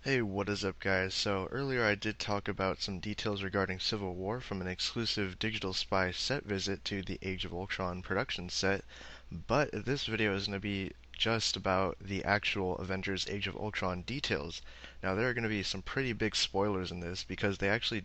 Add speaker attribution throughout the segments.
Speaker 1: Hey, what is up, guys? So, earlier I did talk about some details regarding Civil War from an exclusive Digital Spy set visit to the Age of Ultron production set, but this video is going to be just about the actual Avengers Age of Ultron details. Now, there are going to be some pretty big spoilers in this because they actually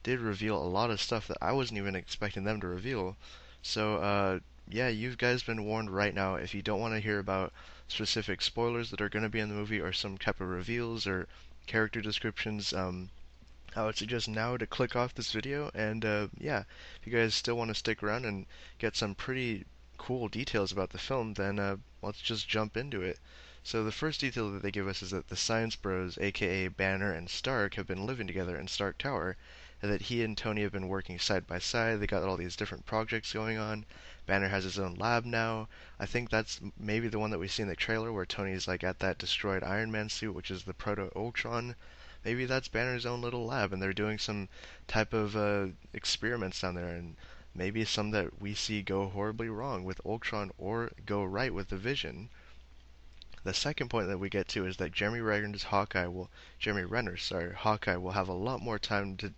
Speaker 1: did reveal a lot of stuff that I wasn't even expecting them to reveal. So, yeah, you guys been warned right now. If you don't want to hear about specific spoilers that are going to be in the movie or some type of reveals or character descriptions, I would suggest now to click off this video. And yeah, if you guys still want to stick around and get some pretty cool details about the film, then let's just jump into it. So the first detail that they give us is that the Science Bros, aka Banner and Stark, have been living together in Stark Tower, and that he and Tony have been working side by side. They got all these different projects going on. Banner has his own lab now. I think that's maybe the one that we see in the trailer where Tony's like at that destroyed Iron Man suit, which is the Proto Ultron. Maybe that's Banner's own little lab, and they're doing some type of experiments down there, and maybe some that we see go horribly wrong with Ultron or go right with the Vision. The second point that we get to is that Jeremy Renner, sorry, Hawkeye will have a lot more time to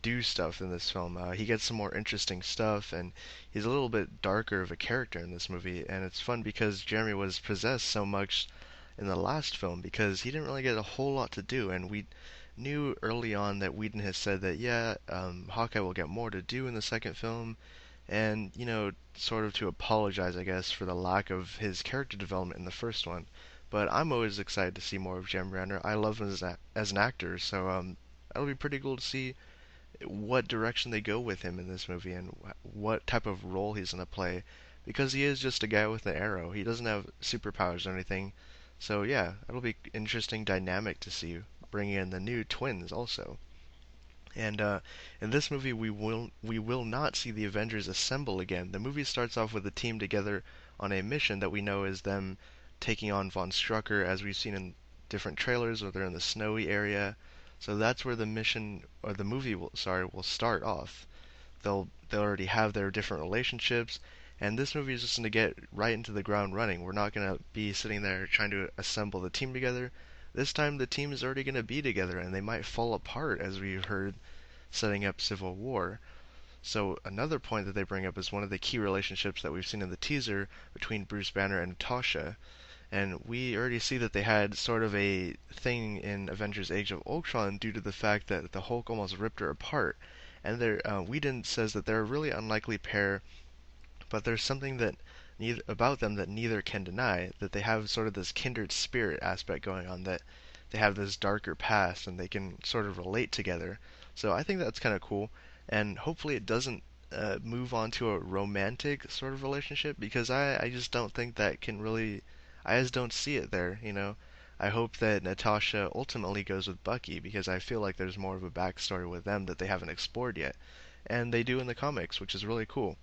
Speaker 1: do stuff in this film. He gets some more interesting stuff, and he's a little bit darker of a character in this movie. And it's fun because Jeremy was possessed so much in the last film because he didn't really get a whole lot to do. And we knew early on that Whedon has said that, yeah, Hawkeye will get more to do in the second film, and, sort of to apologize, I guess, for the lack of his character development in the first one. But I'm always excited to see more of Jeremy Renner. I love him as an actor, so that'll be pretty cool to see what direction they go with him in this movie and what type of role he's going to play, because he is just a guy with an arrow. He doesn't have superpowers or anything. So yeah, it'll be interesting dynamic to see bringing in the new twins also. And in this movie, we will not see the Avengers assemble again. The movie starts off with the team together on a mission that we know is them taking on Von Strucker, as we've seen in different trailers, where they're in the snowy area. So that's where the mission or the movie will start off. They'll already have their different relationships, and this movie is just going to get right into the ground running. We're not going to be sitting there trying to assemble the team together. This time the team is already going to be together, and they might fall apart, as we've heard, setting up Civil War. So another point that they bring up is one of the key relationships that we've seen in the teaser between Bruce Banner and Natasha. And we already see that they had sort of a thing in Avengers Age of Ultron due to the fact that the Hulk almost ripped her apart. And Whedon says that they're a really unlikely pair, but there's something that about them that neither can deny, that they have sort of this kindred spirit aspect going on, that they have this darker past and they can sort of relate together. So I think that's kind of cool, and hopefully it doesn't move on to a romantic sort of relationship, because I just don't think that can really, I just don't see it there. I hope that Natasha ultimately goes with Bucky, because I feel like there's more of a backstory with them that they haven't explored yet. And they do in the comics, which is really cool.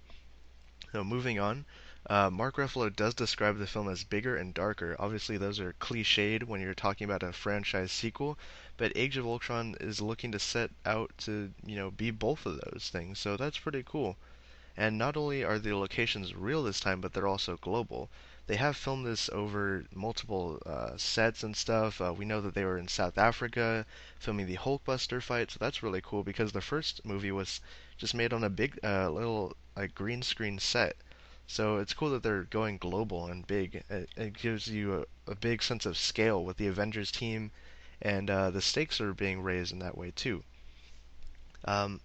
Speaker 1: So moving on, Mark Ruffalo does describe the film as bigger and darker. Obviously, those are cliched when you're talking about a franchise sequel, but Age of Ultron is looking to set out to, be both of those things. So that's pretty cool. And not only are the locations real this time, but they're also global. They have filmed this over multiple sets and stuff. We know that they were in South Africa filming the Hulkbuster fight, so that's really cool because the first movie was just made on a big little like green screen set. So it's cool that they're going global and big. It gives you a big sense of scale with the Avengers team, and the stakes are being raised in that way too. Um,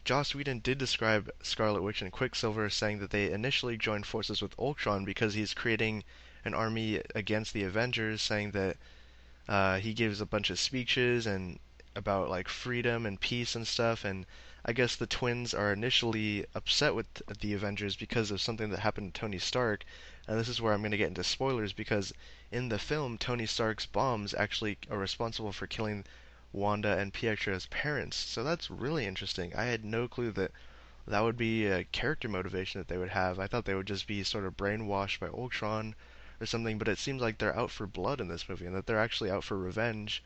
Speaker 1: Joss Whedon did describe Scarlet Witch and Quicksilver, saying that they initially joined forces with Ultron because he's creating an army against the Avengers, saying that he gives a bunch of speeches and about like freedom and peace and stuff. And I guess the twins are initially upset with the Avengers because of something that happened to Tony Stark. And this is where I'm going to get into spoilers, because in the film, Tony Stark's bombs actually are responsible for killing Wanda and Pietro's parents. So that's really interesting. I had no clue that that would be a character motivation that they would have. I thought they would just be sort of brainwashed by Ultron or something, but it seems like they're out for blood in this movie, and that they're actually out for revenge,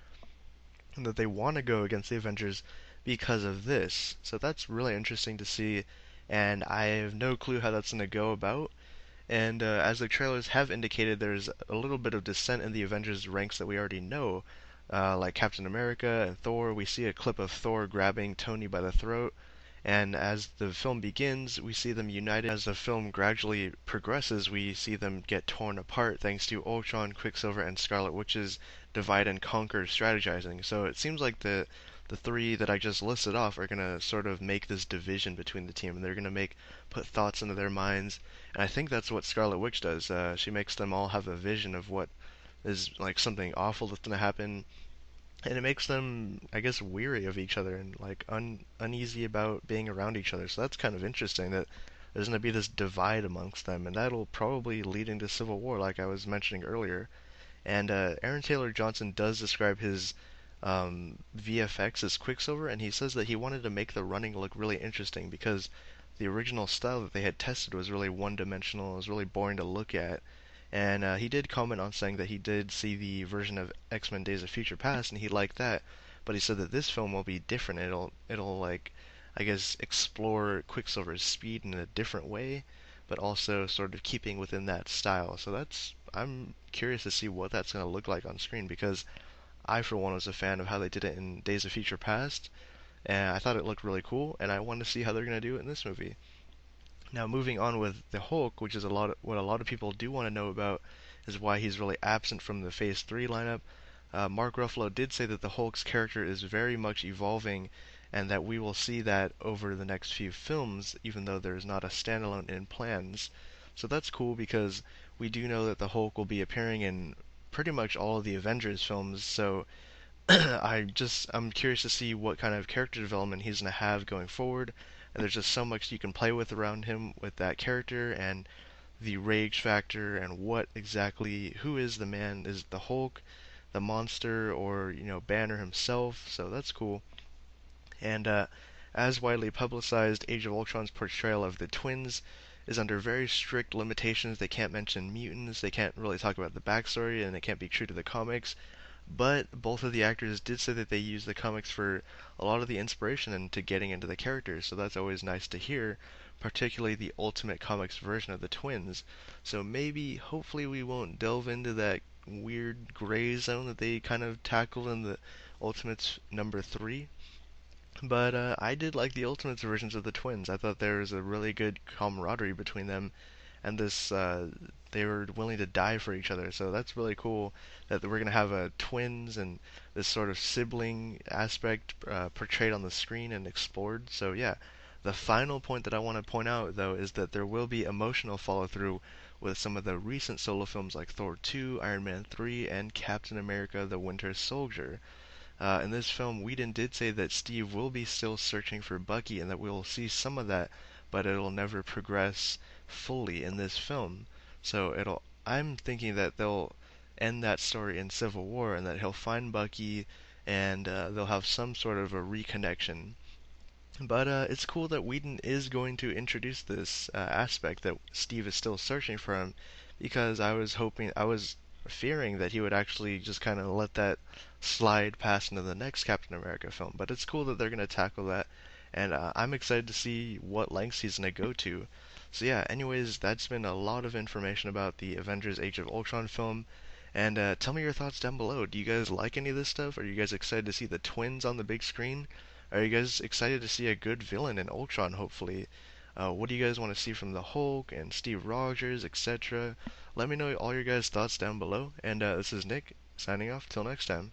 Speaker 1: and that they want to go against the Avengers because of this. So that's really interesting to see, and I have no clue how that's going to go about. And as the trailers have indicated, there's a little bit of dissent in the Avengers ranks that we already know. like Captain America and Thor. We see a clip of Thor grabbing Tony by the throat, and as the film begins, we see them united. As the film gradually progresses, we see them get torn apart thanks to Ultron, Quicksilver, and Scarlet Witch's divide and conquer strategizing. So it seems like the three that I just listed off are gonna sort of make this division between the team, and they're gonna put thoughts into their minds. And I think that's what Scarlet Witch does. She makes them all have a vision of what is like something awful that's gonna happen, and it makes them, I guess, weary of each other and like uneasy about being around each other. So that's kind of interesting that there's going to be this divide amongst them, and that'll probably lead into civil war, like I was mentioning earlier. And Aaron Taylor Johnson does describe his VFX as Quicksilver, and he says that he wanted to make the running look really interesting because the original style that they had tested was really one-dimensional. It was really boring to look at. And he did comment on saying that he did see the version of X-Men Days of Future Past and he liked that, but he said that this film will be different. It'll like, I guess, explore Quicksilver's speed in a different way, but also sort of keeping within that style. So I'm curious to see what that's going to look like on screen because I for one was a fan of how they did it in Days of Future Past, and I thought it looked really cool, and I want to see how they're going to do it in this movie. Now, moving on with the Hulk, which is what a lot of people do want to know about, is why he's really absent from the Phase 3 lineup. Mark Ruffalo did say that the Hulk's character is very much evolving, and that we will see that over the next few films, even though there's not a standalone in plans. So that's cool because we do know that the Hulk will be appearing in pretty much all of the Avengers films. So I'm curious to see what kind of character development he's gonna have going forward. And there's just so much you can play with around him with that character and the rage factor and what exactly who is the man? Is it the Hulk, the monster, or Banner himself? So that's cool. And as widely publicized, Age of Ultron's portrayal of the twins is under very strict limitations. They can't mention mutants, they can't really talk about the backstory, and they can't be true to the comics. But both of the actors did say that they used the comics for a lot of the inspiration into getting into the characters, so that's always nice to hear, particularly the Ultimate Comics version of the twins. So maybe, hopefully, we won't delve into that weird gray zone that they kind of tackled in the Ultimates number 3. But I did like the Ultimates versions of the twins. I thought there was a really good camaraderie between them, and they were willing to die for each other. So that's really cool that we're gonna have twins and this sort of sibling aspect portrayed on the screen and explored. So yeah, the final point that I want to point out though is that there will be emotional follow through with some of the recent solo films like Thor 2, Iron Man 3, and Captain America: The Winter Soldier. In this film, Whedon did say that Steve will be still searching for Bucky and that we will see some of that, but it'll never progress fully in this film. So I'm thinking that they'll end that story in Civil War and that he'll find Bucky and they'll have some sort of a reconnection. But it's cool that Whedon is going to introduce this aspect that Steve is still searching for him, because I was fearing that he would actually just kind of let that slide past into the next Captain America film. But it's cool that they're going to tackle that, and I'm excited to see what lengths he's going to go to. So yeah, anyways, that's been a lot of information about the Avengers: Age of Ultron film. And tell me your thoughts down below. Do you guys like any of this stuff? Are you guys excited to see the twins on the big screen? Are you guys excited to see a good villain in Ultron, hopefully? What do you guys want to see from the Hulk and Steve Rogers, etc.? Let me know all your guys' thoughts down below. And this is Nick, signing off. Till next time.